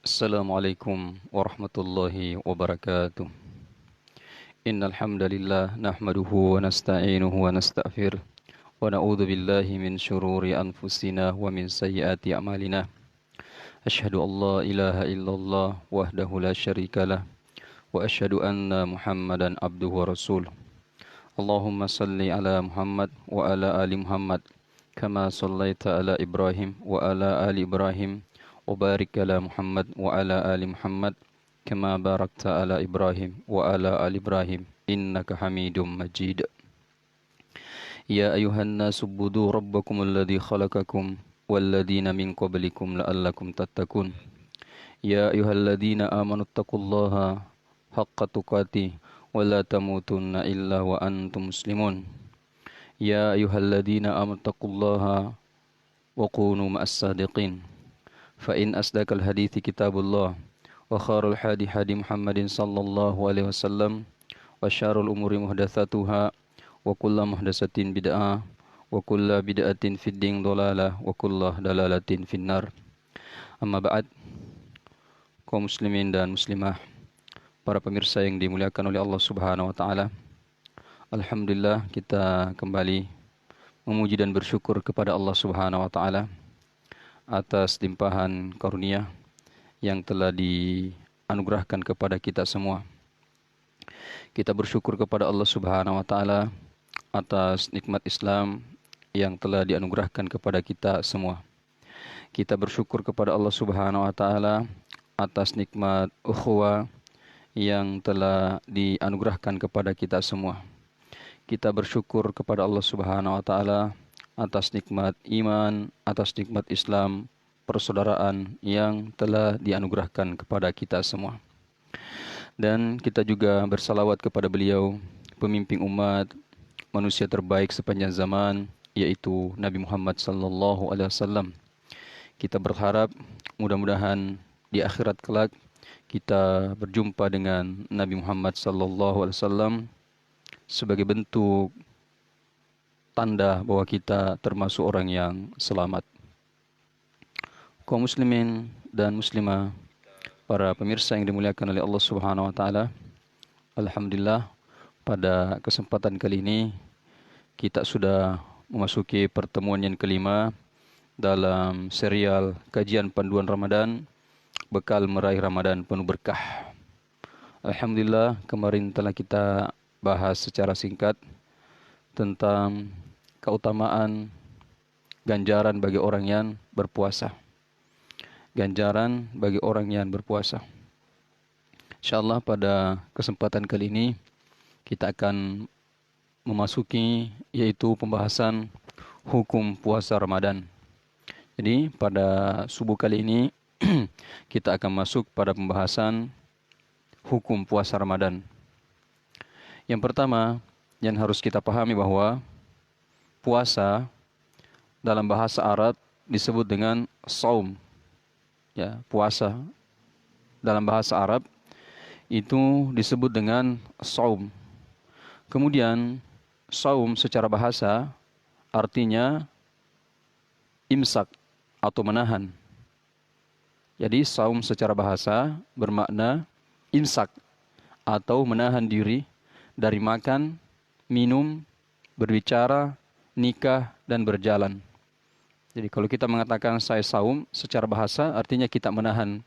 Assalamualaikum warahmatullahi wabarakatuh. Innal hamdalillah nahmaduhu wa nasta'inuhu wa nasta'fir wa na'udzu billahi min shururi anfusina wa min sayyiati a'malina. Asyhadu an la ilaha illallah wahdahu la syarikalah wa asyhadu anna Muhammadan abduhu wa rasuluh. Allahumma salli ala Muhammad wa ala ali Muhammad kama sallaita ala Ibrahim wa ala ali Ibrahim wa barik ala Muhammad wa ala ali Muhammad kama barakta ala Ibrahim wa ala ali Ibrahim innaka Hamidum Majid. Ya ayuhan nasu budu rabbakum alladhi khalaqakum walladhina min qablikum la'allakum tattaqun. Ya ayyuhalladzina amanu taqullaha haqqa tuqatih wa la tamutunna illa wa antum muslimun. Ya ayyuhalladzina amanu taqullaha wa kunu ma'as sadiqin. Fa in asdaqal hadithi kitabullah wa khairul hadi hadi Muhammadin sallallahu alaihi wasallam wa syarrul umuri muhdatsatuha wa kullu muhdatsatin bid'ah wa kullu bid'atin fid din dhalalah wa kullu dalalatin finnar. Amma ba'd. Kaum muslimin dan muslimah, para pemirsa yang dimuliakan oleh Allah Subhanahu wa taala. Alhamdulillah kita kembali memuji dan bersyukur kepada Allah Subhanahu wa taala atas limpahan karunia yang telah dianugerahkan kepada kita semua. Kita bersyukur kepada Allah Subhanahu wa taala atas nikmat Islam yang telah dianugerahkan kepada kita semua. Kita bersyukur kepada Allah Subhanahu wa taala atas nikmat ukhuwah yang telah dianugerahkan kepada kita semua. Kita bersyukur kepada Allah Subhanahu wa taala atas nikmat iman, atas nikmat Islam, persaudaraan yang telah dianugerahkan kepada kita semua. Dan kita juga bersalawat kepada beliau, pemimpin umat, manusia terbaik sepanjang zaman, yaitu Nabi Muhammad sallallahu alaihi wasallam. Kita berharap mudah-mudahan di akhirat kelak kita berjumpa dengan Nabi Muhammad sallallahu alaihi wasallam sebagai bentuk tanda bahwa kita termasuk orang yang selamat. Kaum muslimin dan muslimah, para pemirsa yang dimuliakan oleh Allah Subhanahu wa taala, alhamdulillah pada kesempatan kali ini kita sudah memasuki pertemuan yang kelima dalam serial kajian panduan Ramadan, bekal meraih Ramadan penuh berkah. Alhamdulillah kemarin telah kita bahas secara singkat tentang keutamaan ganjaran bagi orang yang berpuasa. Ganjaran bagi orang yang berpuasa. Insyaallah pada kesempatan kali ini kita akan memasuki yaitu pembahasan hukum puasa Ramadan. Jadi pada subuh kali ini kita akan masuk pada pembahasan hukum puasa Ramadan. Yang pertama yang harus kita pahami bahwa puasa dalam bahasa Arab disebut dengan saum. Ya, puasa dalam bahasa Arab itu disebut dengan saum. Kemudian saum secara bahasa artinya imsak atau menahan. Jadi saum secara bahasa bermakna imsak atau menahan diri dari makan, minum, berbicara, nikah, dan berjalan. Jadi kalau kita mengatakan saya saum secara bahasa artinya kita menahan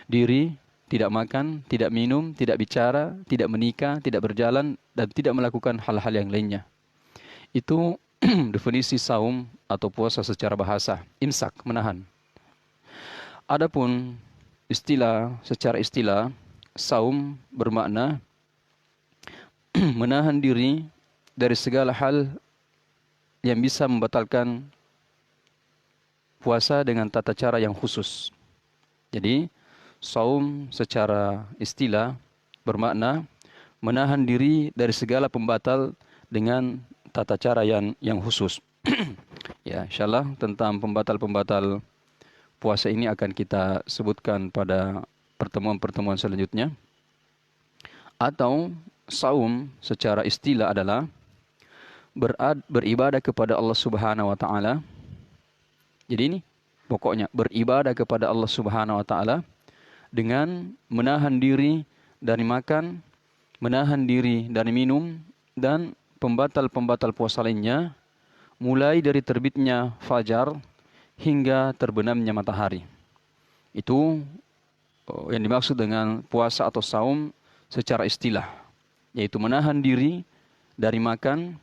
diri, tidak makan, tidak minum, tidak bicara, tidak menikah, tidak berjalan, dan tidak melakukan hal-hal yang lainnya. Itu definisi saum atau puasa secara bahasa, imsak, menahan. Adapun secara istilah, saum bermakna menahan diri dari segala hal yang bisa membatalkan puasa dengan tata cara yang khusus. Jadi, saum secara istilah bermakna menahan diri dari segala pembatal dengan tata cara yang khusus. Ya, insyaallah tentang pembatal-pembatal puasa ini akan kita sebutkan pada pertemuan-pertemuan selanjutnya. Atau saum secara istilah adalah beribadah kepada Allah Subhanahu wa taala. Jadi ini pokoknya beribadah kepada Allah Subhanahu wa taala dengan menahan diri dari makan, menahan diri dari minum, dan pembatal-pembatal puasa lainnya, mulai dari terbitnya fajar hingga terbenamnya matahari. Itu yang dimaksud dengan puasa atau saum secara istilah, yaitu menahan diri dari makan,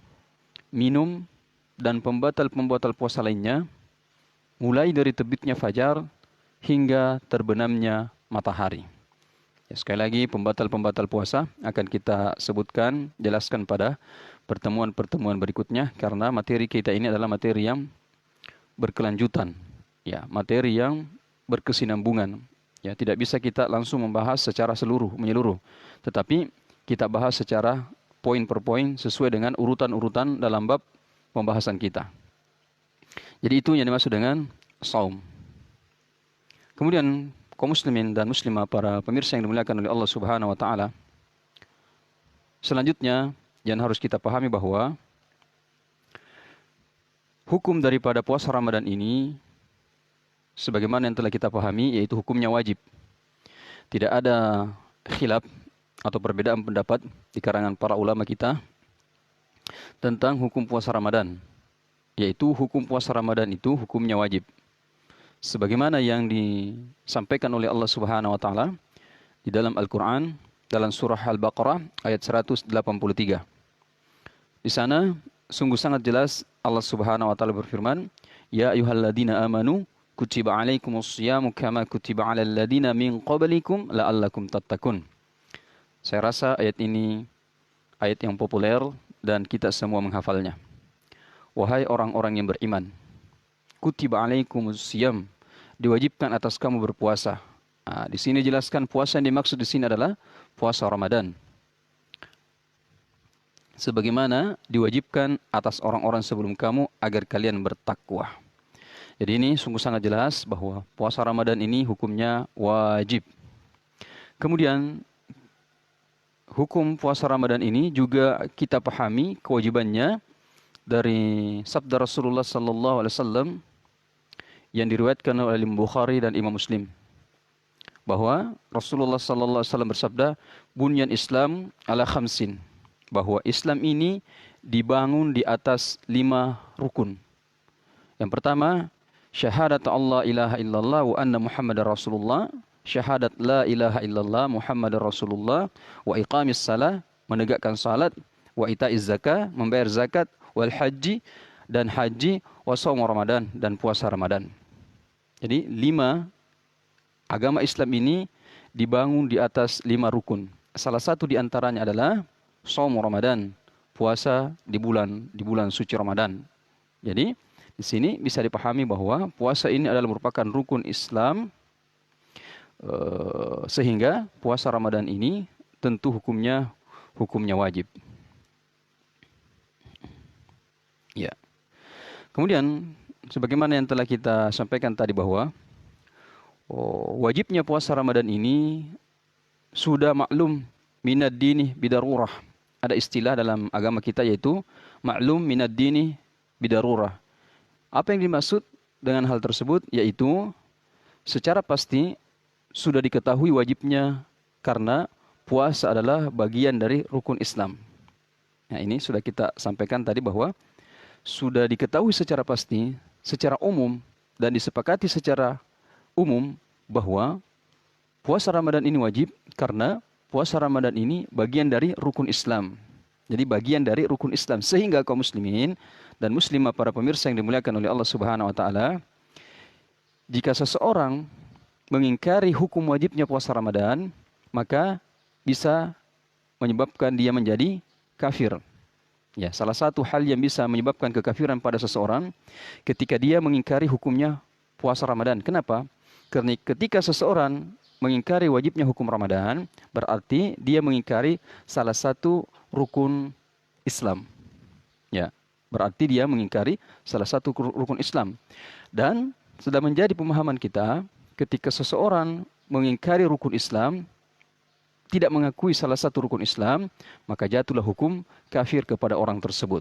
minum, dan pembatal-pembatal puasa lainnya, mulai dari terbitnya fajar hingga terbenamnya matahari. Ya, sekali lagi, pembatal-pembatal puasa akan kita sebutkan, jelaskan pada pertemuan-pertemuan berikutnya, karena materi kita ini adalah materi yang berkelanjutan, ya, materi yang berkesinambungan. Ya, tidak bisa kita langsung membahas secara menyeluruh, tetapi kita bahas secara poin per poin sesuai dengan urutan-urutan dalam bab pembahasan kita. Jadi itu yang dimaksud dengan saum. Kemudian kaum muslimin dan muslimah, para pemirsa yang dimuliakan oleh Allah Subhanahu wa taala, selanjutnya yang harus kita pahami bahwa hukum daripada puasa Ramadan ini sebagaimana yang telah kita pahami, yaitu hukumnya wajib. Tidak ada khilaf atau perbedaan pendapat di kalangan para ulama kita tentang hukum puasa Ramadan, yaitu hukum puasa Ramadan itu hukumnya wajib. Sebagaimana yang disampaikan oleh Allah Subhanahu wa taala di dalam Al-Qur'an dalam surah Al-Baqarah ayat 183. Di sana sungguh sangat jelas Allah Subhanahu wa taala berfirman, "Ya ayyuhalladzina amanu kutiba alaikumusyamu kama kutiba alal ladzina min qablikum la'allakum tattaqun." Saya rasa ayat ini ayat yang populer dan kita semua menghafalnya. Wahai orang-orang yang beriman, kutiba alaikumusiyam, diwajibkan atas kamu berpuasa. Nah, di sini jelaskan puasa yang dimaksud di sini adalah puasa Ramadan. Sebagaimana diwajibkan atas orang-orang sebelum kamu agar kalian bertakwa. Jadi ini sungguh sangat jelas bahwa puasa Ramadan ini hukumnya wajib. Kemudian hukum puasa Ramadan ini juga kita pahami kewajibannya dari sabda Rasulullah sallallahu alaihi wasallam yang diriwayatkan oleh Imam Bukhari dan Imam Muslim, bahwa Rasulullah sallallahu alaihi wasallam bersabda, "Bunyan Islam ala khamsin." Bahwa Islam ini dibangun di atas 5 rukun. Yang pertama, syahadat Allah ilaha illallah wa anna Muhammadar Rasulullah, syahadat la ilaha illallah Muhammadar Rasulullah, wa iqamis salah, menegakkan salat, wa itaiz zakah, membayar zakat, wal haji, dan haji, wa shaum Ramadan, dan puasa Ramadan. Jadi 5 agama Islam ini dibangun di atas 5 rukun. Salah satu di antaranya adalah shaum Ramadan, puasa di bulan suci Ramadan. Jadi di sini bisa dipahami bahwa puasa ini adalah merupakan rukun Islam, sehingga puasa Ramadan ini tentu hukumnya wajib. Ya. Kemudian sebagaimana yang telah kita sampaikan tadi bahwa wajibnya puasa Ramadan ini sudah maklum minad dini bidarurah. Ada istilah dalam agama kita yaitu maklum minad dini bidarurah. Apa yang dimaksud dengan hal tersebut? Yaitu secara pasti sudah diketahui wajibnya karena puasa adalah bagian dari rukun Islam. Nah, ini sudah kita sampaikan tadi bahwa sudah diketahui secara pasti, secara umum, dan disepakati secara umum bahwa puasa Ramadan ini wajib karena puasa Ramadan ini bagian dari rukun Islam. Jadi bagian dari rukun Islam, sehingga kaum muslimin dan muslimah, para pemirsa yang dimuliakan oleh Allah Subhanahu wa taala, jika seseorang mengingkari hukum wajibnya puasa Ramadan, maka bisa menyebabkan dia menjadi kafir. Ya, salah satu hal yang bisa menyebabkan kekafiran pada seseorang ketika dia mengingkari hukumnya puasa Ramadan. Kenapa? Karena ketika seseorang mengingkari wajibnya hukum Ramadan, berarti dia mengingkari salah satu rukun Islam. Ya, berarti dia mengingkari salah satu rukun Islam. Dan sudah menjadi pemahaman kita, ketika seseorang mengingkari rukun Islam, tidak mengakui salah satu rukun Islam, maka jatuhlah hukum kafir kepada orang tersebut.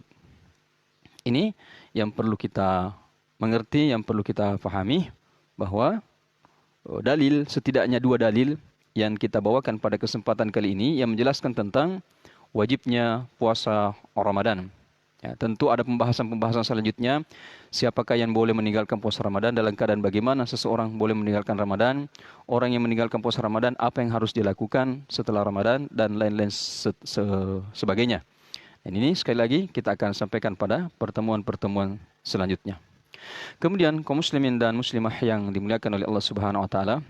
Ini yang perlu kita mengerti, yang perlu kita pahami, bahwa dalil, setidaknya 2 dalil yang kita bawakan pada kesempatan kali ini yang menjelaskan tentang wajibnya puasa Ramadan. Ya, tentu ada pembahasan-pembahasan selanjutnya, siapakah yang boleh meninggalkan puasa Ramadan, dalam keadaan bagaimana seseorang boleh meninggalkan Ramadan, orang yang meninggalkan puasa Ramadan apa yang harus dilakukan setelah Ramadan, dan lain-lain sebagainya. Dan ini sekali lagi kita akan sampaikan pada pertemuan-pertemuan selanjutnya. Kemudian kaum muslimin dan muslimah yang dimuliakan oleh Allah Subhanahu wa taala,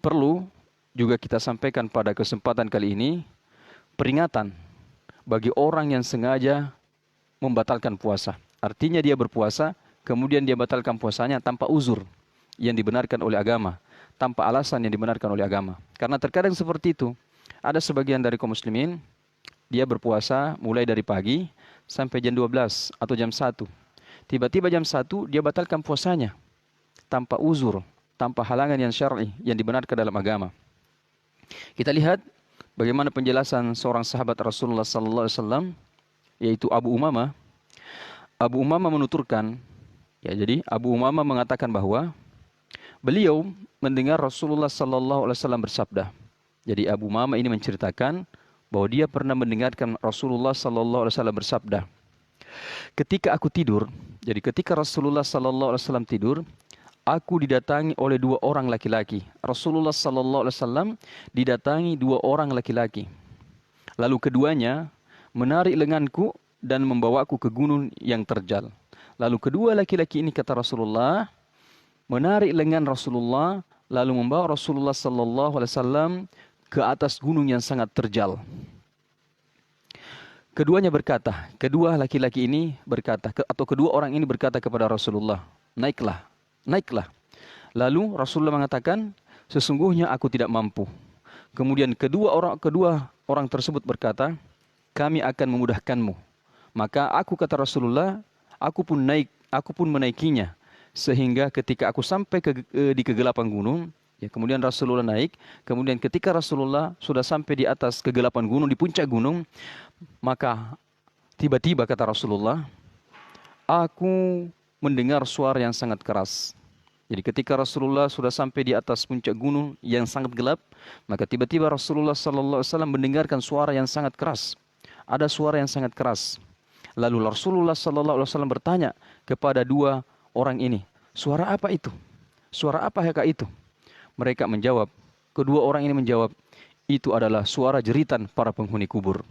perlu juga kita sampaikan pada kesempatan kali ini peringatan bagi orang yang sengaja membatalkan puasa. Artinya dia berpuasa, kemudian dia batalkan puasanya tanpa uzur yang dibenarkan oleh agama, tanpa alasan yang dibenarkan oleh agama. Karena terkadang seperti itu, ada sebagian dari kaum muslimin, dia berpuasa mulai dari pagi sampai jam 12 atau jam 1. Tiba-tiba jam 1 dia batalkan puasanya tanpa uzur, tanpa halangan yang syar'i yang dibenarkan dalam agama. Kita lihat bagaimana penjelasan seorang sahabat Rasulullah sallallahu alaihi wasallam, yaitu Abu Umamah. Abu Umamah menuturkan, ya, jadi Abu Umamah mengatakan bahwa beliau mendengar Rasulullah sallallahu alaihi wasallam bersabda. Jadi Abu Umamah ini menceritakan bahwa dia pernah mendengarkan Rasulullah sallallahu alaihi wasallam bersabda, ketika aku tidur, jadi ketika Rasulullah sallallahu alaihi wasallam tidur, aku didatangi oleh 2 orang laki-laki. Rasulullah sallallahu alaihi wasallam didatangi 2 orang laki-laki. Lalu keduanya menarik lenganku dan membawaku ke gunung yang terjal. Lalu kedua laki-laki ini, kata Rasulullah, menarik lengan Rasulullah lalu membawa Rasulullah sallallahu alaihi wasallam ke atas gunung yang sangat terjal. Keduanya berkata, kedua laki-laki ini berkata, atau kedua orang ini berkata kepada Rasulullah, naiklah, naiklah. Lalu Rasulullah mengatakan, sesungguhnya aku tidak mampu. Kemudian kedua orang tersebut berkata, kami akan memudahkanmu. Maka aku, kata Rasulullah, aku pun menaikinya, sehingga ketika aku sampai di kegelapan gunung, ya, kemudian Rasulullah naik, kemudian ketika Rasulullah sudah sampai di atas kegelapan gunung, di puncak gunung, maka tiba-tiba, kata Rasulullah, aku mendengar suara yang sangat keras. Jadi ketika Rasulullah sudah sampai di atas puncak gunung yang sangat gelap, maka tiba-tiba Rasulullah sallallahu alaihi wasallam mendengarkan suara yang sangat keras. Ada suara yang sangat keras. Lalu Rasulullah sallallahu alaihi wasallam bertanya kepada 2 orang ini, suara apa itu? Suara apa itu? Mereka menjawab, kedua orang ini menjawab, itu adalah suara jeritan para penghuni kubur.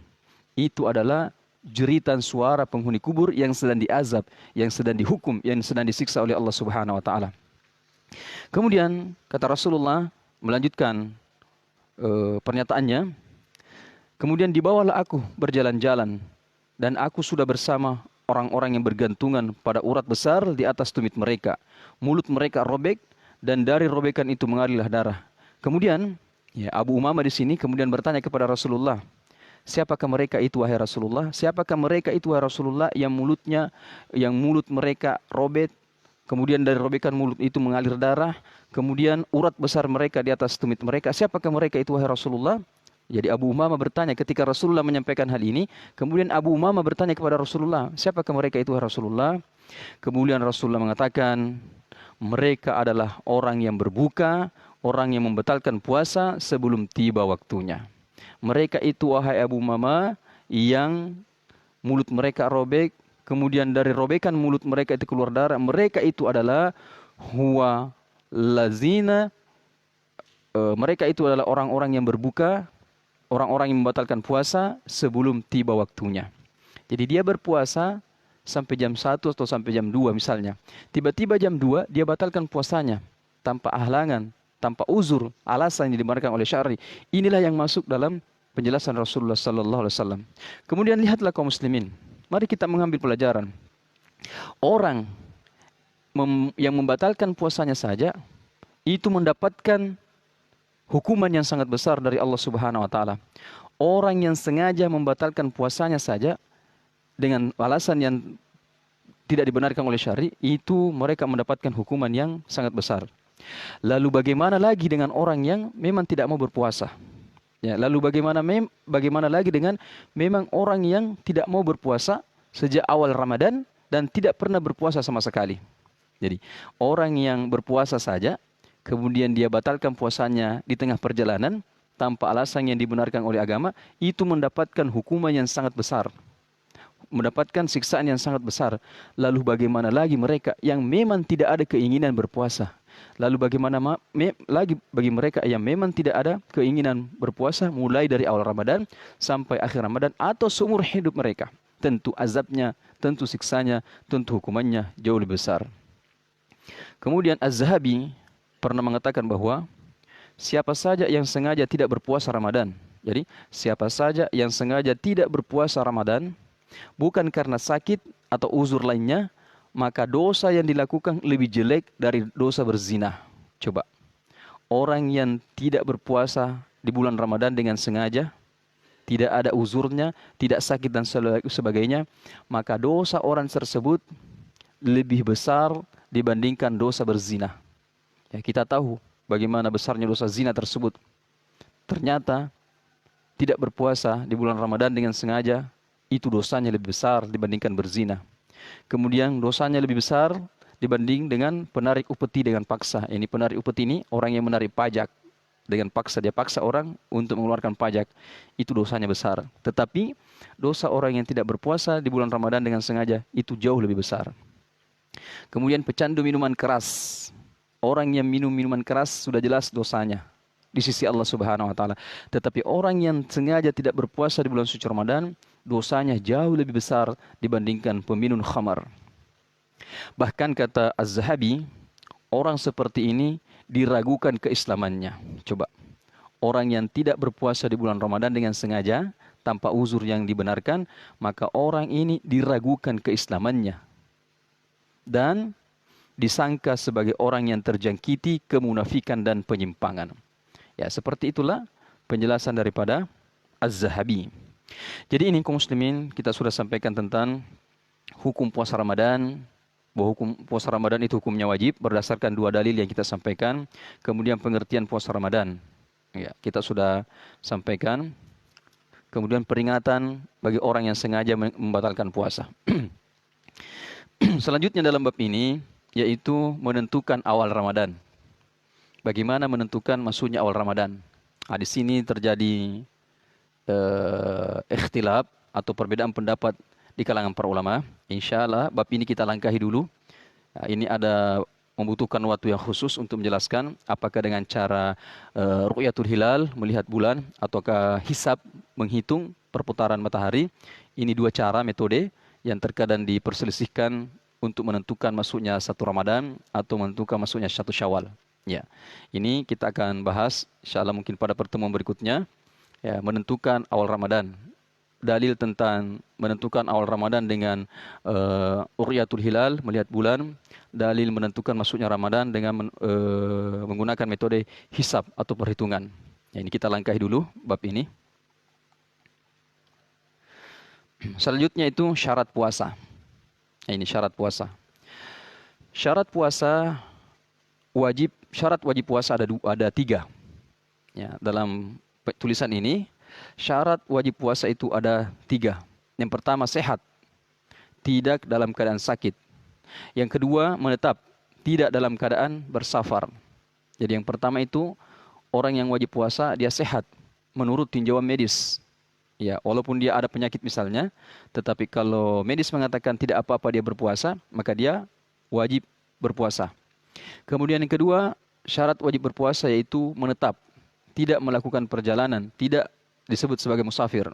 Itu adalah jeritan suara penghuni kubur yang sedang diazab, yang sedang dihukum, yang sedang disiksa oleh Allah Subhanahu wa taala. Kemudian kata Rasulullah melanjutkan pernyataannya, kemudian dibawalah aku berjalan-jalan dan aku sudah bersama orang-orang yang bergantungan pada urat besar di atas tumit mereka. Mulut mereka robek dan dari robekan itu mengalirlah darah. Kemudian ya, Abu Umamah di sini kemudian bertanya kepada Rasulullah, siapakah mereka itu wahai Rasulullah? Siapakah mereka itu wahai Rasulullah yang mulut mereka robek, kemudian dari robekan mulut itu mengalir darah, kemudian urat besar mereka di atas tumit mereka. Siapakah mereka itu wahai Rasulullah? Jadi Abu Umamah bertanya ketika Rasulullah menyampaikan hal ini, kemudian Abu Umamah bertanya kepada Rasulullah, siapakah mereka itu wahai Rasulullah? Kemudian Rasulullah mengatakan, mereka adalah orang yang berbuka, orang yang membatalkan puasa sebelum tiba waktunya. Mereka itu wahai Abu Umamah yang mulut mereka robek, kemudian dari robekan mulut mereka itu keluar darah. Mereka itu adalah mereka itu adalah orang-orang yang berbuka, orang-orang yang membatalkan puasa sebelum tiba waktunya. Jadi dia berpuasa sampai jam 1 atau sampai jam 2 misalnya. Tiba-tiba jam 2 dia batalkan puasanya tanpa halangan, tanpa uzur, alasan yang dibenarkan oleh syar'i. Inilah yang masuk dalam penjelasan Rasulullah sallallahu alaihi wasallam. Kemudian lihatlah kaum muslimin. Mari kita mengambil pelajaran. Orang yang membatalkan puasanya saja itu mendapatkan hukuman yang sangat besar dari Allah Subhanahu wa taala. Orang yang sengaja membatalkan puasanya saja dengan alasan yang tidak dibenarkan oleh syari, itu mereka mendapatkan hukuman yang sangat besar. Lalu bagaimana lagi dengan orang yang memang tidak mau berpuasa? Ya, lalu bagaimana lagi dengan memang orang yang tidak mau berpuasa sejak awal Ramadan dan tidak pernah berpuasa sama sekali. Jadi, orang yang berpuasa saja, kemudian dia batalkan puasanya di tengah perjalanan tanpa alasan yang dibenarkan oleh agama, itu mendapatkan hukuman yang sangat besar, mendapatkan siksaan yang sangat besar. Lalu bagaimana lagi mereka yang memang tidak ada keinginan berpuasa? Lalu bagaimana lagi bagi mereka yang memang tidak ada keinginan berpuasa mulai dari awal Ramadan sampai akhir Ramadan atau seumur hidup mereka? Tentu azabnya, tentu siksanya, tentu hukumannya jauh lebih besar. Kemudian Az-Zahabi pernah mengatakan bahwa siapa saja yang sengaja tidak berpuasa Ramadan. Jadi, siapa saja yang sengaja tidak berpuasa Ramadan bukan karena sakit atau uzur lainnya, maka dosa yang dilakukan lebih jelek dari dosa berzina. Coba, orang yang tidak berpuasa di bulan Ramadan dengan sengaja, tidak ada uzurnya, tidak sakit dan sebagainya, maka dosa orang tersebut lebih besar dibandingkan dosa berzina. Ya, kita tahu bagaimana besarnya dosa zina tersebut. Ternyata tidak berpuasa di bulan Ramadan dengan sengaja, itu dosanya lebih besar dibandingkan berzina. Kemudian dosanya lebih besar dibanding dengan penarik upeti dengan paksa. Ini penarik upeti ini orang yang menarik pajak dengan paksa, dia paksa orang untuk mengeluarkan pajak, itu dosanya besar. Tetapi dosa orang yang tidak berpuasa di bulan Ramadan dengan sengaja itu jauh lebih besar. Kemudian pecandu minuman keras, orang yang minum minuman keras sudah jelas dosanya di sisi Allah Subhanahu wa taala. Tetapi orang yang sengaja tidak berpuasa di bulan suci Ramadan, dosanya jauh lebih besar dibandingkan peminum khamar. Bahkan kata Az-Zahabi, orang seperti ini diragukan keislamannya. Coba, orang yang tidak berpuasa di bulan Ramadan dengan sengaja tanpa uzur yang dibenarkan, maka orang ini diragukan keislamannya dan disangka sebagai orang yang terjangkiti kemunafikan dan penyimpangan. Ya, seperti itulah penjelasan daripada Az-Zahabi. Jadi ini kaum muslimin, kita sudah sampaikan tentang hukum puasa Ramadan, bahwa hukum puasa Ramadan itu hukumnya wajib berdasarkan dua dalil yang kita sampaikan. Kemudian pengertian puasa Ramadan, ya, kita sudah sampaikan. Kemudian peringatan bagi orang yang sengaja membatalkan puasa. Selanjutnya dalam bab ini yaitu menentukan awal Ramadan. Bagaimana menentukan masuknya awal Ramadan? Nah, di sini terjadi ikhtilaf atau perbedaan pendapat di kalangan para ulama. Insyaallah bab ini kita langkahi dulu. Nah, ini ada membutuhkan waktu yang khusus untuk menjelaskan apakah dengan cara ru'yatul hilal, melihat bulan, ataukah hisab, menghitung perputaran matahari. Ini dua cara metode yang terkadang diperselisihkan untuk menentukan masuknya satu Ramadan atau menentukan masuknya satu Syawal. Ya, ini kita akan bahas insyaallah mungkin pada pertemuan berikutnya. Ya, menentukan awal Ramadan. Dalil tentang menentukan awal Ramadan dengan ru'yatul hilal, melihat bulan. Dalil menentukan masuknya Ramadan dengan menggunakan metode hisab atau perhitungan. Ya, ini kita langkahi dulu bab ini. Selanjutnya itu syarat puasa. Ya, ini syarat puasa. Syarat puasa wajib, syarat wajib puasa ada tiga. Ya, dalam tulisan ini syarat wajib puasa itu ada tiga. Yang pertama sehat, tidak dalam keadaan sakit. Yang kedua menetap, tidak dalam keadaan bersafar. Jadi yang pertama itu orang yang wajib puasa dia sehat menurut tinjauan medis. Ya, walaupun dia ada penyakit misalnya, tetapi kalau medis mengatakan tidak apa-apa dia berpuasa, maka dia wajib berpuasa. Kemudian yang kedua, syarat wajib berpuasa yaitu menetap, tidak melakukan perjalanan, tidak disebut sebagai musafir.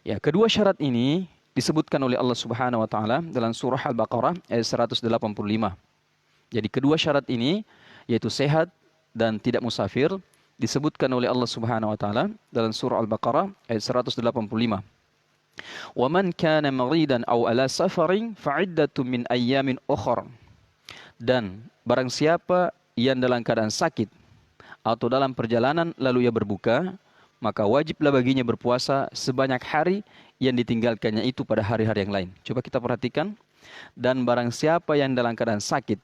Ya, kedua syarat ini disebutkan oleh Allah Subhanahu wa taala dalam surah Al-Baqarah ayat 185. Jadi kedua syarat ini yaitu sehat dan tidak musafir disebutkan oleh Allah Subhanahu wa taala dalam surah Al-Baqarah ayat 185. Wa man kana maridan aw ala safarin fa'iddatun min ayyamin ukhra. Dan barang siapa yang dalam keadaan sakit atau dalam perjalanan lalu ia berbuka, maka wajiblah baginya berpuasa sebanyak hari yang ditinggalkannya itu pada hari-hari yang lain. Coba kita perhatikan. Dan barang siapa yang dalam keadaan sakit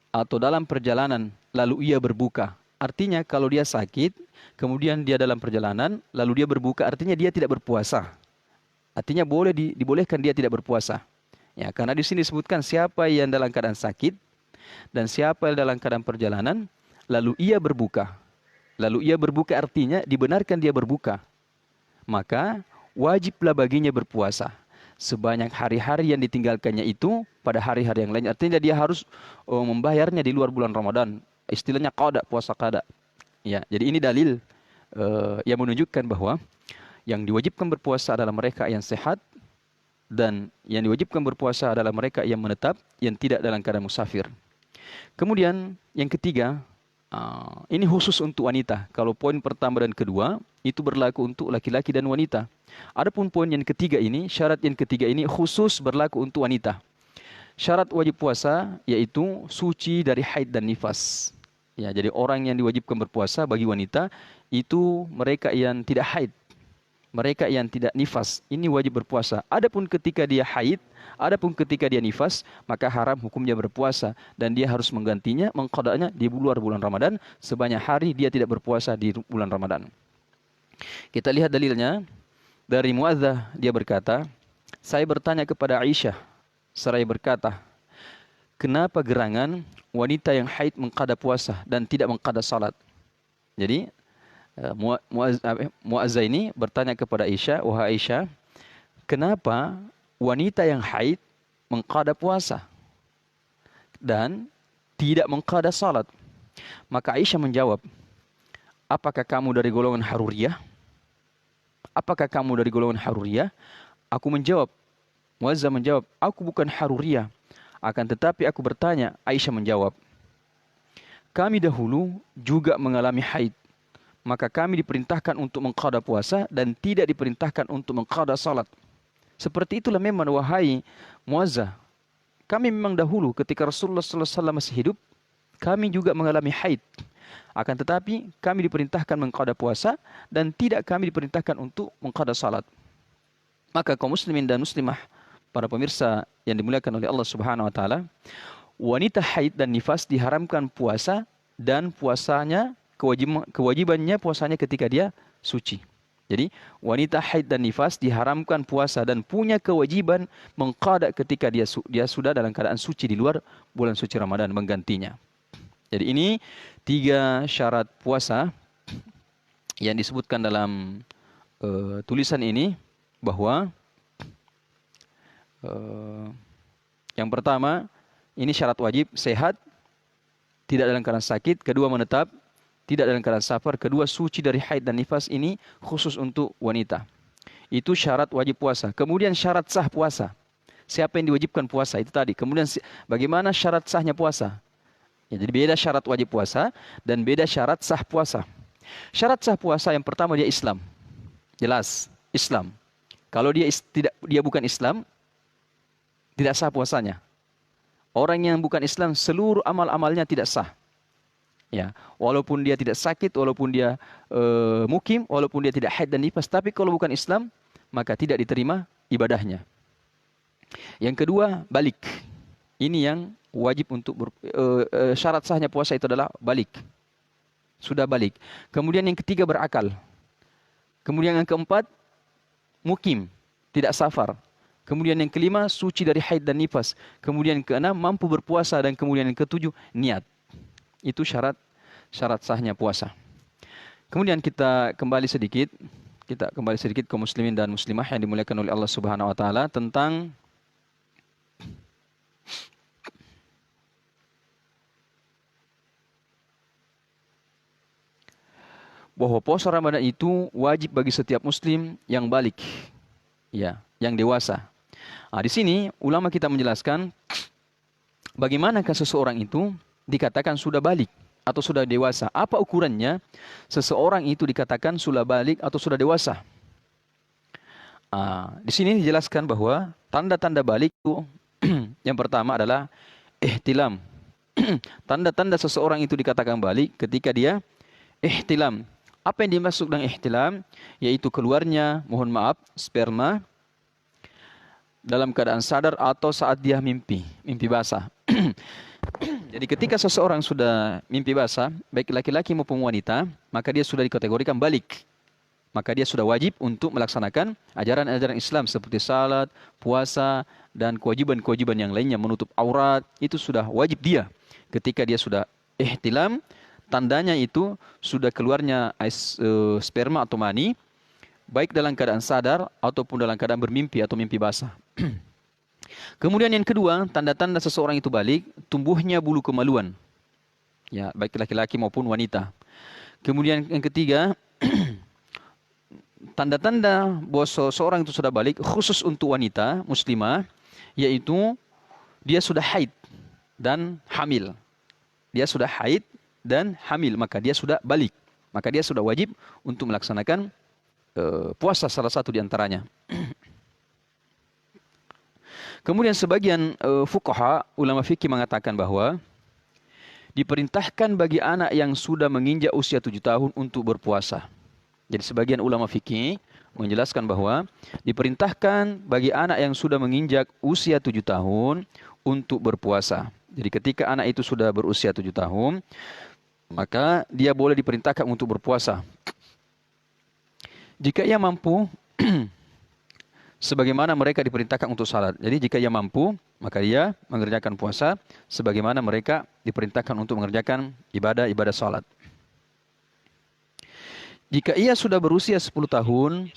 atau dalam perjalanan lalu ia berbuka. Artinya kalau dia sakit, kemudian dia dalam perjalanan, lalu dia berbuka, artinya dia tidak berpuasa. Artinya dibolehkan dia tidak berpuasa. Ya, karena di sini disebutkan siapa yang dalam keadaan sakit Dan siapa dalam keadaan perjalanan, lalu ia berbuka. Lalu ia berbuka artinya dibenarkan dia berbuka. Maka wajiblah baginya berpuasa. Sebanyak hari-hari yang ditinggalkannya itu pada hari-hari yang lain. Artinya dia harus membayarnya di luar bulan Ramadan. Istilahnya qada, puasa qada. Ya, jadi ini dalil yang menunjukkan bahwa yang diwajibkan berpuasa adalah mereka yang sehat, dan yang diwajibkan berpuasa adalah mereka yang menetap, yang tidak dalam keadaan musafir. Kemudian yang ketiga, ini khusus untuk wanita. Kalau poin pertama dan kedua itu berlaku untuk laki-laki dan wanita. Adapun poin yang ketiga ini, syarat yang ketiga ini khusus berlaku untuk wanita. Syarat wajib puasa yaitu suci dari haid dan nifas. Ya, jadi orang yang diwajibkan berpuasa bagi wanita itu mereka yang tidak haid, mereka yang tidak nifas, ini wajib berpuasa. Adapun ketika dia haid, adapun ketika dia nifas, maka haram hukumnya berpuasa dan dia harus menggantinya, mengqadanya di luar bulan Ramadan sebanyak hari dia tidak berpuasa di bulan Ramadan. Kita lihat dalilnya dari Muadzah, dia berkata, saya bertanya kepada Aisyah, seraya berkata, kenapa gerangan wanita yang haid mengqada puasa dan tidak mengqada salat? Jadi Muazzah ini bertanya kepada Aisyah, wahai Aisyah, kenapa wanita yang haid mengqada puasa dan tidak mengqada salat? Maka Aisyah menjawab, apakah kamu dari golongan Haruriyah? Apakah kamu dari golongan Haruriyah? Aku menjawab, Muazzah menjawab, aku bukan Haruriyah. Akan tetapi aku bertanya, Aisyah menjawab, kami dahulu juga mengalami haid. Maka kami diperintahkan untuk mengqada puasa dan tidak diperintahkan untuk mengqada salat. Seperti itulah memang wahai Muazzah. Kami memang dahulu ketika Rasulullah SAW masih hidup, kami juga mengalami haid. Akan tetapi kami diperintahkan mengqada puasa dan tidak kami diperintahkan untuk mengqada salat. Maka kaum muslimin dan muslimah, para pemirsa yang dimuliakan oleh Allah Subhanahu wa taala, wanita haid dan nifas diharamkan puasa dan puasanya kewajibannya puasanya ketika dia suci. Jadi wanita haid dan nifas diharamkan puasa dan punya kewajiban mengqada ketika dia sudah dalam keadaan suci di luar bulan suci Ramadan, menggantinya. Jadi ini 3 syarat puasa yang disebutkan dalam tulisan ini, bahwa yang pertama ini syarat wajib, sehat, tidak dalam keadaan sakit. Kedua, menetap, tidak dalam keadaan safar. Kedua, suci dari haid dan nifas, ini khusus untuk wanita. Itu syarat wajib puasa. Kemudian syarat sah puasa. Siapa yang diwajibkan puasa? Itu tadi. Kemudian bagaimana syarat sahnya puasa? Ya, jadi beda syarat wajib puasa dan beda syarat sah puasa. Syarat sah puasa yang pertama dia Islam. Jelas, Islam. Kalau dia bukan Islam, tidak sah puasanya. Orang yang bukan Islam, seluruh amal-amalnya tidak sah. Ya, walaupun dia tidak sakit, walaupun dia mukim, walaupun dia tidak haid dan nifas, tapi kalau bukan Islam, maka tidak diterima ibadahnya. Yang kedua, balik. Ini yang wajib untuk syarat sahnya puasa itu adalah balik. Sudah balik. Kemudian yang ketiga, berakal. Kemudian yang keempat, mukim, tidak safar. Kemudian yang kelima, suci dari haid dan nifas. Kemudian yang keenam, mampu berpuasa. Dan kemudian yang ketujuh, niat. Itu syarat sahnya puasa. Kemudian kita kembali sedikit kaum muslimin dan muslimah yang dimuliakan oleh Allah Subhanahu wa taala, tentang bahwa puasa Ramadan itu wajib bagi setiap muslim yang balik, ya, yang dewasa. Di sini ulama kita menjelaskan bagaimanakah seseorang itu dikatakan sudah balik atau sudah dewasa. Apa ukurannya seseorang itu dikatakan sudah balik atau sudah dewasa? Di sini dijelaskan bahwa tanda-tanda balik itu yang pertama adalah ihtilam. Tanda-tanda seseorang itu dikatakan balik ketika dia ihtilam. Apa yang dimaksud dengan ihtilam? Yaitu keluarnya, mohon maaf, sperma dalam keadaan sadar atau saat dia mimpi basah. Jadi ketika seseorang sudah mimpi basah, baik laki-laki maupun wanita, maka dia sudah dikategorikan balik. Maka dia sudah wajib untuk melaksanakan ajaran-ajaran Islam seperti salat, puasa, dan kewajiban-kewajiban yang lainnya, menutup aurat, itu sudah wajib dia. Ketika dia sudah ihtilam, tandanya itu sudah keluarnya sperma atau mani, baik dalam keadaan sadar ataupun dalam keadaan bermimpi atau mimpi basah. Kemudian yang kedua, tanda-tanda seseorang itu balik, tumbuhnya bulu kemaluan. Ya, baik laki-laki maupun wanita. Kemudian yang ketiga, tanda-tanda bahwa seseorang itu sudah balik, khusus untuk wanita muslimah, yaitu dia sudah haid dan hamil. Dia sudah haid dan hamil, maka dia sudah balik. Maka dia sudah wajib untuk melaksanakan puasa salah satu di antaranya. Kemudian sebagian fuqaha, ulama fikih mengatakan bahwa diperintahkan bagi anak yang sudah menginjak usia 7 tahun untuk berpuasa. Jadi sebagian ulama fikih menjelaskan bahwa diperintahkan bagi anak yang sudah menginjak usia 7 tahun untuk berpuasa. Jadi ketika anak itu sudah berusia 7 tahun, maka dia boleh diperintahkan untuk berpuasa. Jika ia mampu, sebagaimana mereka diperintahkan untuk salat. Jadi jika ia mampu, maka dia mengerjakan puasa sebagaimana mereka diperintahkan untuk mengerjakan ibadah-ibadah salat. Jika ia sudah berusia 10 tahun,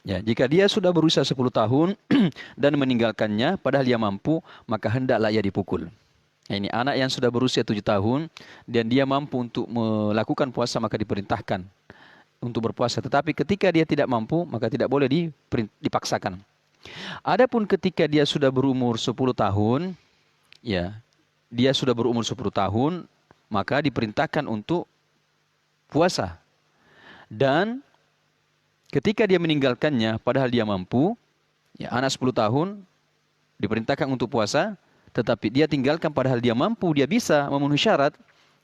jika dia sudah berusia 10 tahun dan meninggalkannya padahal dia mampu, maka hendaklah ia dipukul. Ini anak yang sudah berusia 7 tahun dan dia mampu untuk melakukan puasa, maka diperintahkan untuk berpuasa. Tetapi ketika dia tidak mampu, maka tidak boleh dipaksakan. Adapun ketika dia sudah berumur 10 tahun, dia sudah berumur 10 tahun, maka diperintahkan untuk puasa. Dan ketika dia meninggalkannya, padahal dia mampu, anak 10 tahun diperintahkan untuk puasa, tetapi dia tinggalkan padahal dia mampu, dia bisa memenuhi syarat,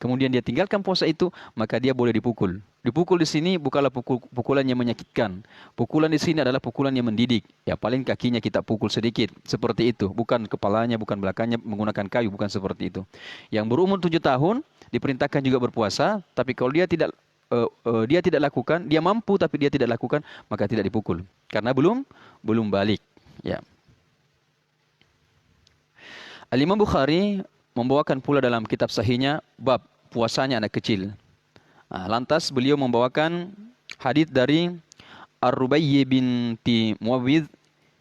kemudian dia tinggalkan puasa itu, maka dia boleh dipukul. Dipukul di sini bukanlah pukulan yang menyakitkan. Pukulan di sini adalah pukulan yang mendidik. Ya, paling kakinya kita pukul sedikit, seperti itu. Bukan kepalanya, bukan belakangnya menggunakan kayu, bukan seperti itu. Yang berumur 7 tahun diperintahkan juga berpuasa, tapi kalau dia tidak lakukan, dia mampu tapi dia tidak lakukan, maka tidak dipukul. Karena belum balik. Ya. Al-Imam Bukhari membawakan pula dalam kitab sahihnya bab puasanya anak kecil. Lantas beliau membawakan hadis dari Ar-Rubayyi binti Muawwidh.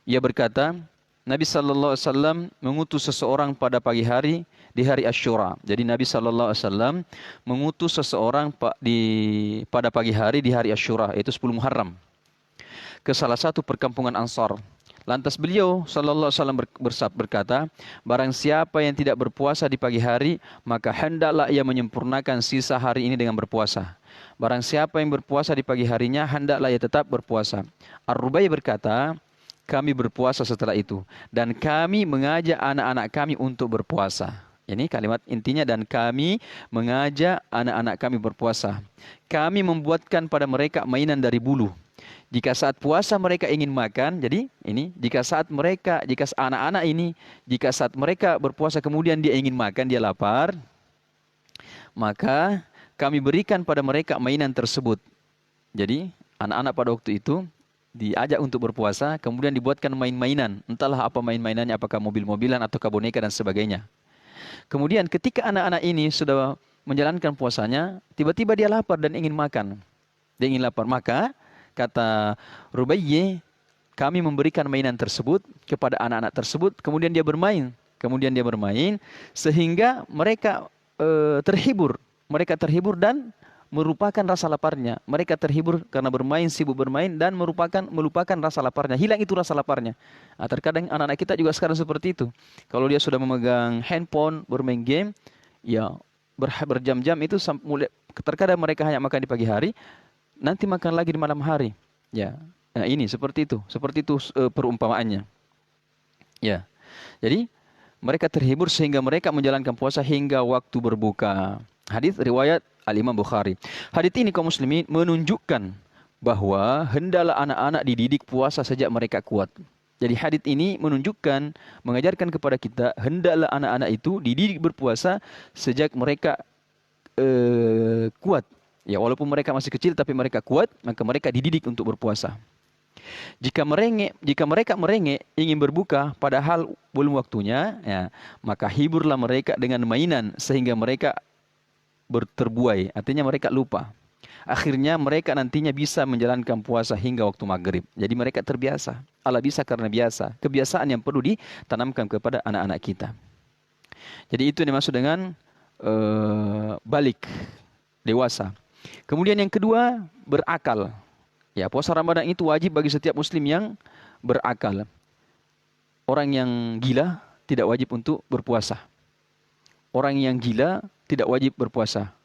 Ia berkata, Nabi sallallahu alaihi wasallam mengutus seseorang pada pagi hari di hari Asyura. Jadi Nabi sallallahu alaihi wasallam mengutus seseorang pada pagi hari di hari Asyura, yaitu 10 Muharram, ke salah satu perkampungan Ansar. Lantas beliau sallallahu alaihi wasallam berkata, barang siapa yang tidak berpuasa di pagi hari, maka hendaklah ia menyempurnakan sisa hari ini dengan berpuasa. Barang siapa yang berpuasa di pagi harinya, hendaklah ia tetap berpuasa. Ar-Rubayyi berkata, kami berpuasa setelah itu, dan kami mengajak anak-anak kami untuk berpuasa. Ini kalimat intinya, dan kami mengajak anak-anak kami berpuasa. Kami membuatkan pada mereka mainan dari bulu. Jika saat puasa mereka ingin makan, jadi ini jika anak-anak ini, jika saat mereka berpuasa kemudian dia ingin makan, dia lapar, maka kami berikan pada mereka mainan tersebut. Jadi anak-anak pada waktu itu diajak untuk berpuasa, kemudian dibuatkan main-mainan, entahlah apa main-mainannya, apakah mobil-mobilan ataukah boneka dan sebagainya. Kemudian ketika anak-anak ini sudah menjalankan puasanya, tiba-tiba dia lapar dan ingin makan. Dia ingin lapar, maka kata Rubayyi, kami memberikan mainan tersebut kepada anak-anak tersebut, kemudian dia bermain. Sehingga mereka terhibur. Mereka terhibur dan merupakan rasa laparnya. Mereka terhibur karena bermain, sibuk bermain, dan melupakan rasa laparnya. Hilang itu rasa laparnya. Terkadang anak-anak kita juga sekarang seperti itu. Kalau dia sudah memegang handphone, bermain game, berjam-jam itu, terkadang mereka hanya makan di pagi hari, nanti makan lagi di malam hari. Nah ini seperti itu perumpamaannya. Jadi mereka terhibur sehingga mereka menjalankan puasa hingga waktu berbuka. Hadis riwayat Al-Imam Bukhari. Hadis ini kaum muslimin menunjukkan bahwa hendaklah anak-anak dididik puasa sejak mereka kuat. Jadi hadis ini mengajarkan kepada kita hendaklah anak-anak itu dididik berpuasa sejak mereka kuat. Walaupun mereka masih kecil tapi mereka kuat, maka mereka dididik untuk berpuasa. Jika mereka merengek ingin berbuka padahal belum waktunya, ya, maka hiburlah mereka dengan mainan sehingga mereka terbuai, artinya mereka lupa. Akhirnya mereka nantinya bisa menjalankan puasa hingga waktu maghrib. Jadi mereka terbiasa. Allah bisa karena biasa. Kebiasaan yang perlu ditanamkan kepada anak-anak kita. Jadi itu yang dimaksud dengan balik, dewasa. Kemudian yang kedua, berakal. Ya, puasa Ramadan itu wajib bagi setiap muslim yang berakal. Orang yang gila tidak wajib untuk berpuasa. Orang yang gila tidak wajib berpuasa.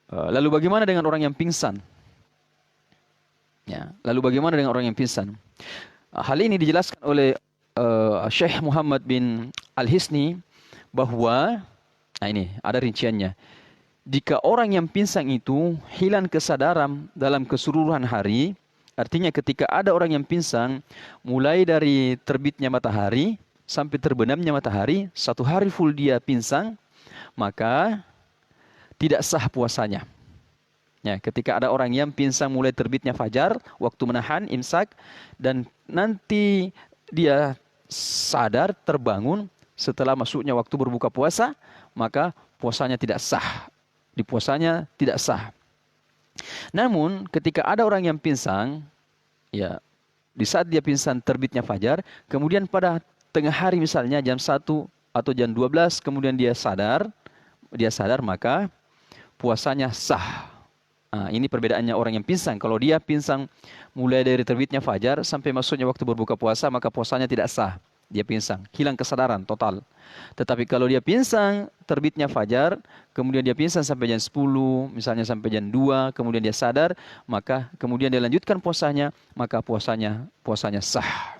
Lalu bagaimana dengan orang yang pingsan? Ya, lalu bagaimana dengan orang yang pingsan? Hal ini dijelaskan oleh Syekh Muhammad bin Al-Hisni bahwa, nah ini ada rinciannya. Jika orang yang pingsan itu hilang kesadaran dalam keseluruhan hari, artinya ketika ada orang yang pingsan, mulai dari terbitnya matahari sampai terbenamnya matahari, 1 hari full dia pingsan, maka tidak sah puasanya. Ya, ketika ada orang yang pingsan mulai terbitnya fajar, waktu menahan imsak, dan nanti dia sadar terbangun setelah masuknya waktu berbuka puasa, maka puasanya tidak sah. Di puasanya tidak sah. Namun ketika ada orang yang pingsan, ya, di saat dia pingsan terbitnya fajar, kemudian pada tengah hari misalnya jam 1 atau jam 12, kemudian dia sadar, maka puasanya sah. Nah, ini perbedaannya orang yang pingsan. Kalau dia pingsan mulai dari terbitnya fajar sampai masuknya waktu berbuka puasa, maka puasanya tidak sah. Dia pingsan, hilang kesadaran total. Tetapi kalau dia pingsan terbitnya fajar, kemudian dia pingsan sampai jam 10, misalnya sampai jam 2, kemudian dia sadar, maka kemudian dia lanjutkan puasanya, maka puasanya sah.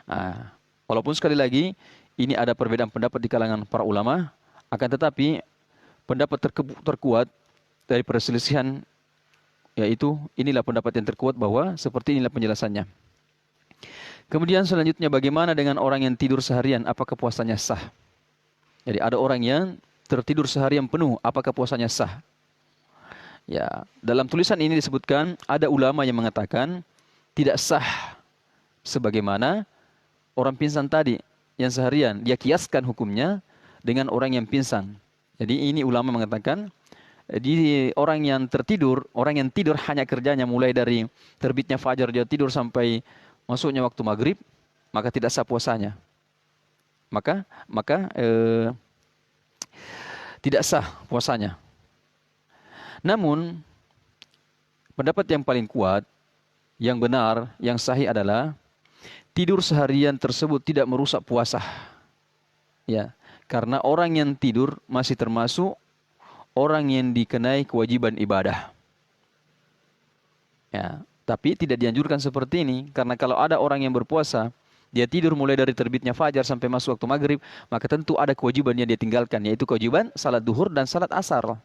Nah, walaupun sekali lagi ini ada perbedaan pendapat di kalangan para ulama, akan tetapi pendapat terkuat dari perselisihan, yaitu inilah pendapat yang terkuat bahwa seperti inilah penjelasannya. Kemudian selanjutnya, bagaimana dengan orang yang tidur seharian, apakah puasanya sah? Jadi ada orang yang tertidur seharian penuh, apakah puasanya sah? Ya, dalam tulisan ini disebutkan ada ulama yang mengatakan tidak sah, sebagaimana orang pingsan tadi yang seharian, dia kiaskan hukumnya dengan orang yang pingsan. Jadi ini ulama mengatakan di orang yang tertidur, orang yang tidur hanya kerjanya mulai dari terbitnya fajar dia tidur sampai masuknya waktu maghrib, maka tidak sah puasanya. Maka tidak sah puasanya. Namun pendapat yang paling kuat, yang benar, yang sahih adalah tidur seharian tersebut tidak merusak puasa. Ya, karena orang yang tidur masih termasuk orang yang dikenai kewajiban ibadah. Ya, tapi tidak dianjurkan seperti ini, karena kalau ada orang yang berpuasa, dia tidur mulai dari terbitnya fajar sampai masuk waktu maghrib, maka tentu ada kewajiban yang dia tinggalkan, yaitu kewajiban salat duhur dan salat asar.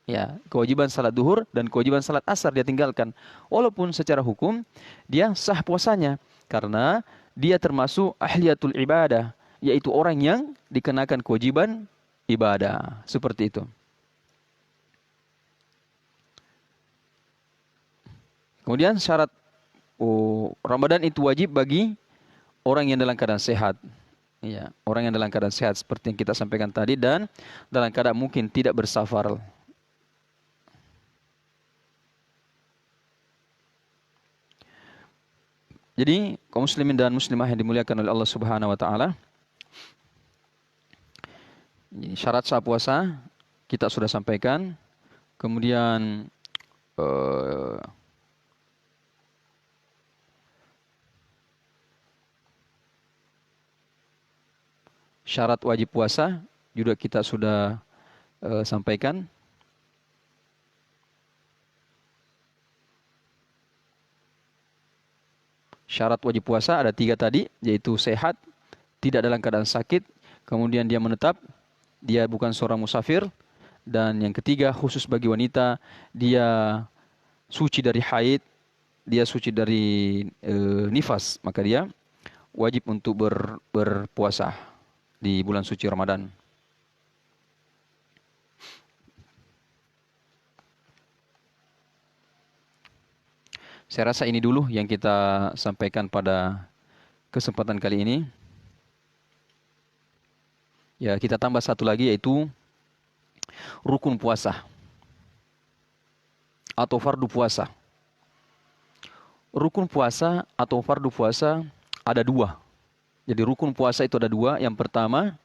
Ya, kewajiban salat duhur dan kewajiban salat asar dia tinggalkan. Walaupun secara hukum dia sah puasanya, karena dia termasuk ahliyatul ibadah, yaitu orang yang dikenakan kewajiban ibadah. Seperti itu. Kemudian syarat Ramadan itu wajib bagi orang yang dalam keadaan sehat. Ya, orang yang dalam keadaan sehat seperti yang kita sampaikan tadi, dan dalam keadaan mungkin tidak bersafar. Jadi, kaum muslimin dan muslimah yang dimuliakan oleh Allah Subhanahu wa taala, syarat sah puasa kita sudah sampaikan. Kemudian syarat wajib puasa juga kita sudah sampaikan. Syarat wajib puasa ada 3 tadi, yaitu sehat, tidak dalam keadaan sakit, kemudian dia menetap, dia bukan seorang musafir, dan yang ketiga khusus bagi wanita, dia suci dari haid, dia suci dari nifas, maka dia wajib untuk berpuasa di bulan suci Ramadan. Saya rasa ini dulu yang kita sampaikan pada kesempatan kali ini. Ya, kita tambah satu lagi yaitu rukun puasa atau fardu puasa. Rukun puasa atau fardu puasa ada dua. Jadi rukun puasa itu ada dua. Yang pertama,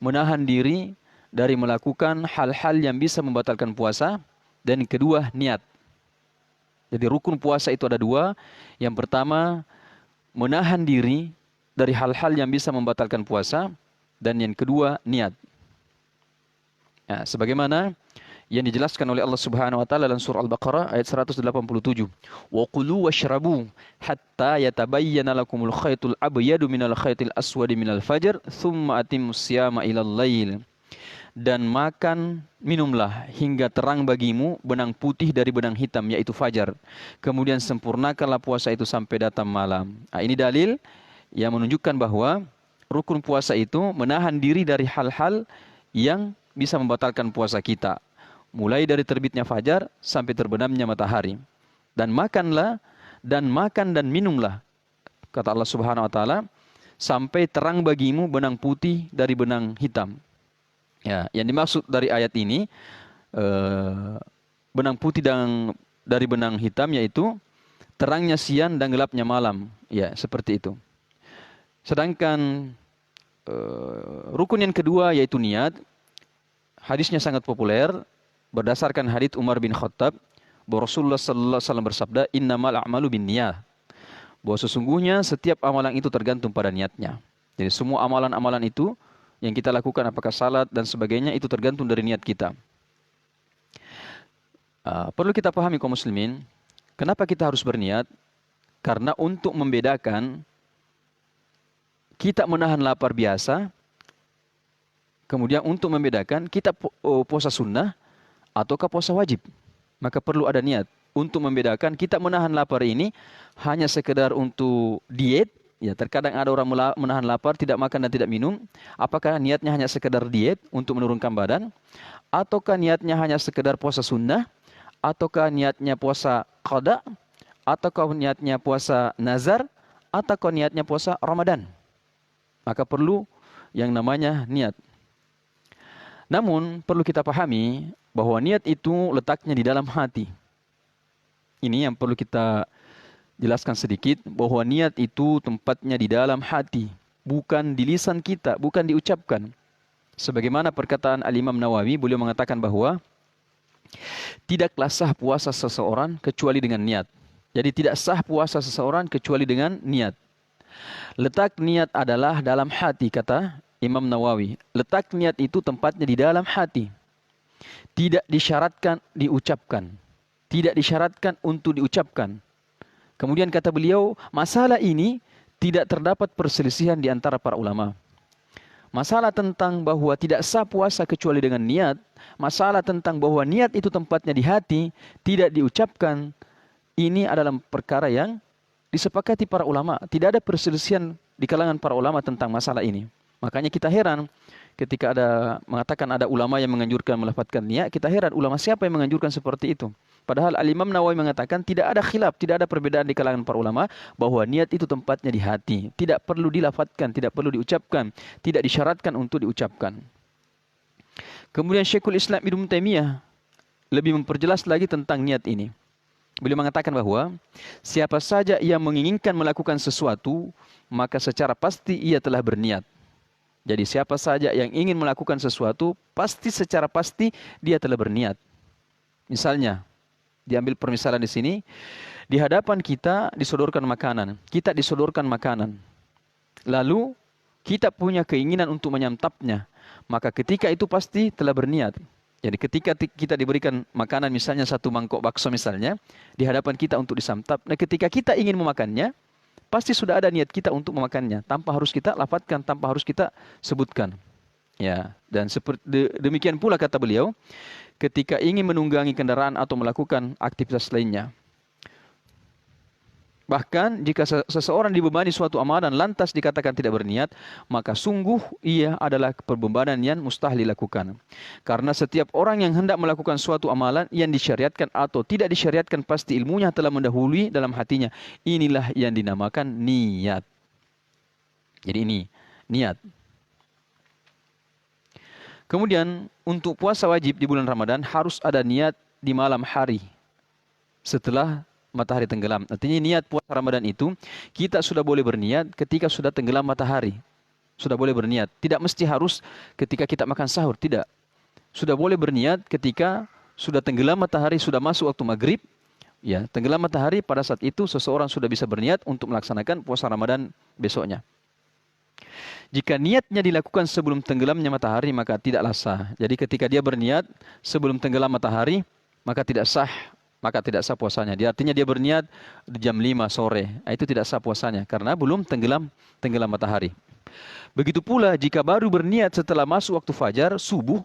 menahan diri dari melakukan hal-hal yang bisa membatalkan puasa. Dan yang kedua, niat. Jadi rukun puasa itu ada dua. Yang pertama, menahan diri dari hal-hal yang bisa membatalkan puasa. Dan yang kedua, niat. Ya, sebagaimana yang dijelaskan oleh Allah Subhanahu wa taala dalam surah Al-Baqarah ayat 187. Wa kulu washrabu hatta yatabayyana lakumul khaytul abyadu minal khaytil aswadi minal fajr thumma atimmus siyama ilal lail. Dan makan, minumlah hingga terang bagimu benang putih dari benang hitam yaitu fajar. Kemudian sempurnakanlah puasa itu sampai datang malam. Nah, ini dalil yang menunjukkan bahwa rukun puasa itu menahan diri dari hal-hal yang bisa membatalkan puasa kita. Mulai dari terbitnya fajar sampai terbenamnya matahari. Dan makanlah dan makan dan minumlah, kata Allah Subhanahu wa taala, sampai terang bagimu benang putih dari benang hitam. Ya, yang dimaksud dari ayat ini benang putih dari benang hitam yaitu terangnya siang dan gelapnya malam. Ya, seperti itu. Sedangkan rukun yang kedua yaitu niat. Hadisnya sangat populer. Berdasarkan hadits Umar bin Khattab, bahwa Rasulullah sallallahu alaihi wasallam bersabda, "Innamal a'malu binniyat." Bahwa sesungguhnya setiap amalan itu tergantung pada niatnya. Jadi semua amalan-amalan itu yang kita lakukan, apakah salat dan sebagainya, itu tergantung dari niat kita. Perlu kita pahami kaum muslimin, kenapa kita harus berniat? Karena untuk membedakan kita menahan lapar biasa, kemudian untuk membedakan kita puasa sunnah ataukah puasa wajib, maka perlu ada niat untuk membedakan kita menahan lapar ini hanya sekedar untuk diet. Ya, terkadang ada orang menahan lapar, tidak makan dan tidak minum. Apakah niatnya hanya sekedar diet untuk menurunkan badan, ataukah niatnya hanya sekedar puasa sunnah, ataukah niatnya puasa qada, ataukah niatnya puasa nazar, ataukah niatnya puasa Ramadan? Maka perlu yang namanya niat. Namun perlu kita pahami bahwa niat itu letaknya di dalam hati. Ini yang perlu kita jelaskan sedikit, bahwa niat itu tempatnya di dalam hati, bukan di lisan kita, bukan diucapkan. Sebagaimana perkataan Al-Imam Nawawi, beliau mengatakan bahwa tidaklah sah puasa seseorang kecuali dengan niat. Jadi tidak sah puasa seseorang kecuali dengan niat. Letak niat adalah dalam hati, kata Imam Nawawi. Letak niat itu tempatnya di dalam hati. Tidak disyaratkan diucapkan. Tidak disyaratkan untuk diucapkan. Kemudian kata beliau, masalah ini tidak terdapat perselisihan di antara para ulama. Masalah tentang bahwa tidak sah puasa kecuali dengan niat, masalah tentang bahwa niat itu tempatnya di hati, tidak diucapkan, ini adalah perkara yang disepakati para ulama. Tidak ada perselisihan di kalangan para ulama tentang masalah ini. Makanya kita heran ketika mengatakan ada ulama yang menganjurkan melafadzkan niat, kita heran ulama siapa yang menganjurkan seperti itu. Padahal Al-Imam Nawawi mengatakan tidak ada khilaf, tidak ada perbedaan di kalangan para ulama bahwa niat itu tempatnya di hati. Tidak perlu dilafadzkan, tidak perlu diucapkan, tidak disyaratkan untuk diucapkan. Kemudian Syekhul Islam Ibnu Taimiyah lebih memperjelas lagi tentang niat ini. Beliau mengatakan bahwa siapa saja yang menginginkan melakukan sesuatu, maka secara pasti ia telah berniat. Jadi siapa saja yang ingin melakukan sesuatu, pasti secara pasti dia telah berniat. Misalnya, diambil permisalan di sini, di hadapan kita disodorkan makanan. Kita disodorkan makanan. Lalu kita punya keinginan untuk menyantapnya. Maka ketika itu pasti telah berniat. Jadi ketika kita diberikan makanan, misalnya satu mangkok bakso misalnya, di hadapan kita untuk disantap. Nah ketika kita ingin memakannya, pasti sudah ada niat kita untuk memakannya, tanpa harus kita lafadzkan, tanpa harus kita sebutkan. Ya, dan demikian pula kata beliau, ketika ingin menunggangi kendaraan atau melakukan aktivitas lainnya, Bahkan jika seseorang dibebani suatu amalan lantas dikatakan tidak berniat, maka sungguh ia adalah perbebanan yang mustahil dilakukan. Karena setiap orang yang hendak melakukan suatu amalan yang disyariatkan atau tidak disyariatkan pasti ilmunya telah mendahului dalam hatinya. Inilah yang dinamakan niat. Jadi ini niat. Kemudian untuk puasa wajib di bulan Ramadan harus ada niat di malam hari setelah matahari tenggelam. Artinya niat puasa Ramadan itu kita sudah boleh berniat ketika sudah tenggelam matahari. Sudah boleh berniat. Tidak mesti harus ketika kita makan sahur. Tidak. Sudah boleh berniat ketika sudah tenggelam matahari, sudah masuk waktu maghrib. Ya, tenggelam matahari pada saat itu seseorang sudah bisa berniat untuk melaksanakan puasa Ramadan besoknya. Jika niatnya dilakukan sebelum tenggelamnya matahari maka tidaklah sah. Jadi ketika dia berniat sebelum tenggelam matahari maka tidak sah puasanya. Dia artinya dia berniat di jam 5 sore. Itu tidak sah puasanya karena belum tenggelam matahari. Begitu pula jika baru berniat setelah masuk waktu fajar subuh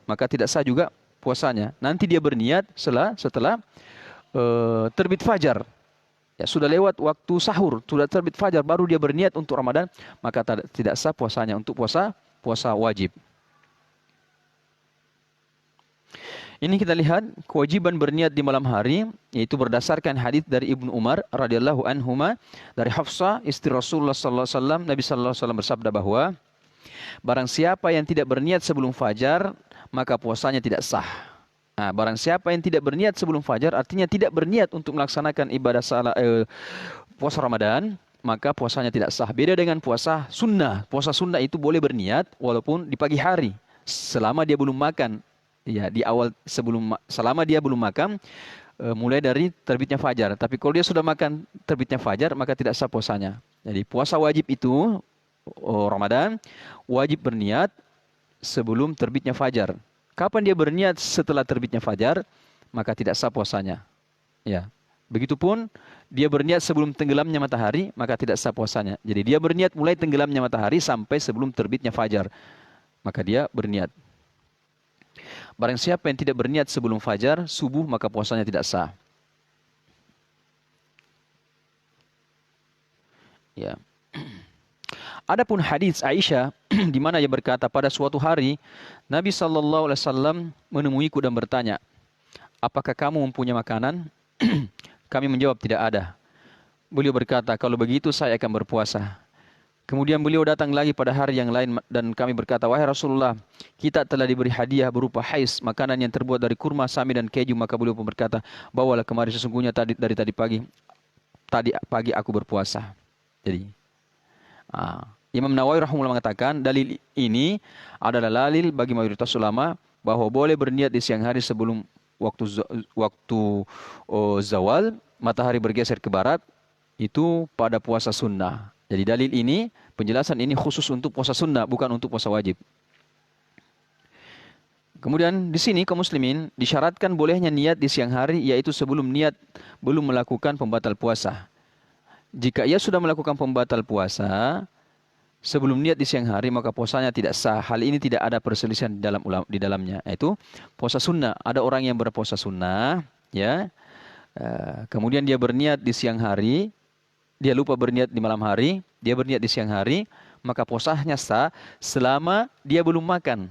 maka tidak sah juga puasanya. Nanti dia berniat setelah terbit fajar. Ya, sudah lewat waktu sahur, sudah terbit fajar, baru dia berniat untuk Ramadan, maka tidak sah puasanya untuk puasa wajib. Ini kita lihat kewajiban berniat di malam hari, yaitu berdasarkan hadis dari Ibnu Umar radhiyallahu anhuma dari Hafsah istri Rasulullah sallallahu alaihi wasallam. Nabi sallallahu alaihi wasallam bersabda bahwa barang siapa yang tidak berniat sebelum fajar, maka puasanya tidak sah. Nah, barang siapa yang tidak berniat sebelum fajar, artinya tidak berniat untuk melaksanakan ibadah puasa Ramadan, maka puasanya tidak sah. Beda dengan puasa sunnah. Puasa sunnah itu boleh berniat walaupun di pagi hari, selama dia belum makan. Ya, selama dia belum makan, mulai dari terbitnya fajar. Tapi kalau dia sudah makan terbitnya fajar, maka tidak sah puasanya. Jadi puasa wajib itu Ramadan wajib berniat sebelum terbitnya fajar. Kapan dia berniat setelah terbitnya fajar, maka tidak sah puasanya. Ya. Begitupun dia berniat sebelum tenggelamnya matahari, maka tidak sah puasanya. Jadi dia berniat mulai tenggelamnya matahari sampai sebelum terbitnya fajar, maka dia berniat. Barang siapa yang tidak berniat sebelum fajar, subuh, maka puasanya tidak sah. Ya. Adapun hadis Aisyah di mana ia berkata pada suatu hari Nabi sallallahu alaihi wasallam menemuiku dan bertanya, "Apakah kamu mempunyai makanan?" Kami menjawab, "Tidak ada." Beliau berkata, "Kalau begitu saya akan berpuasa." Kemudian beliau datang lagi pada hari yang lain dan kami berkata, "Wahai Rasulullah, kita telah diberi hadiah berupa hais, makanan yang terbuat dari kurma, sami dan keju." Maka beliau pun berkata, "Bawalah kemari, sesungguhnya dari tadi pagi aku berpuasa." Jadi Imam Nawawi rahimahullah mengatakan dalil ini adalah dalil bagi mayoritas ulama bahwa boleh berniat di siang hari sebelum waktu zawal, matahari bergeser ke barat, itu pada puasa sunnah. Jadi dalil ini, penjelasan ini khusus untuk puasa sunnah, bukan untuk puasa wajib. Kemudian di sini kaum muslimin disyaratkan bolehnya niat di siang hari, yaitu sebelum niat belum melakukan pembatal puasa. Jika ia sudah melakukan pembatal puasa sebelum niat di siang hari, maka puasanya tidak sah. Hal ini tidak ada perselisihan di dalamnya. Yaitu puasa sunnah. Ada orang yang berpuasa sunnah, ya. Kemudian dia berniat di siang hari, dia lupa berniat di malam hari, dia berniat di siang hari, maka puasanya sah selama dia belum makan.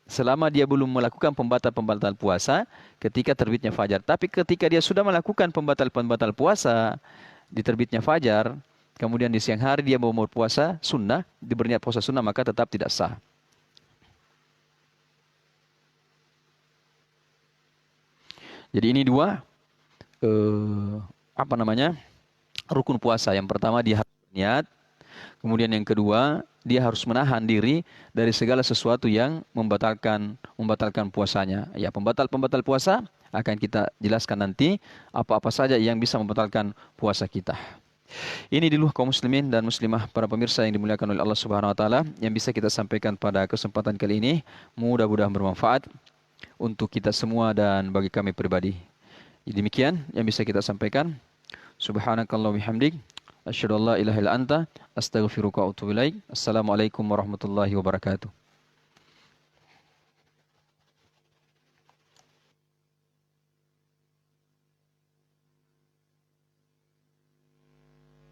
Selama dia belum melakukan pembatal puasa ketika terbitnya fajar. Tapi ketika dia sudah melakukan pembatal puasa di terbitnya fajar, kemudian di siang hari dia mau berpuasa sunnah, berniat puasa sunnah, maka tetap tidak sah. Jadi ini dua rukun puasa. Yang pertama dia harus berniat, kemudian yang kedua dia harus menahan diri dari segala sesuatu yang membatalkan puasanya. Ya, pembatal puasa akan kita jelaskan nanti apa-apa saja yang bisa membatalkan puasa kita. Ini dulu kaum muslimin dan muslimah, para pemirsa yang dimuliakan oleh Allah Subhanahu wa taala, yang bisa kita sampaikan pada kesempatan kali ini. Mudah-mudahan bermanfaat untuk kita semua dan bagi kami pribadi. Demikian yang bisa kita sampaikan. Subhanakallahumma bihamdik, asyhadu an la ilaha illa anta, astaghfiruka wa atubu ilaik. Assalamualaikum warahmatullahi wabarakatuh.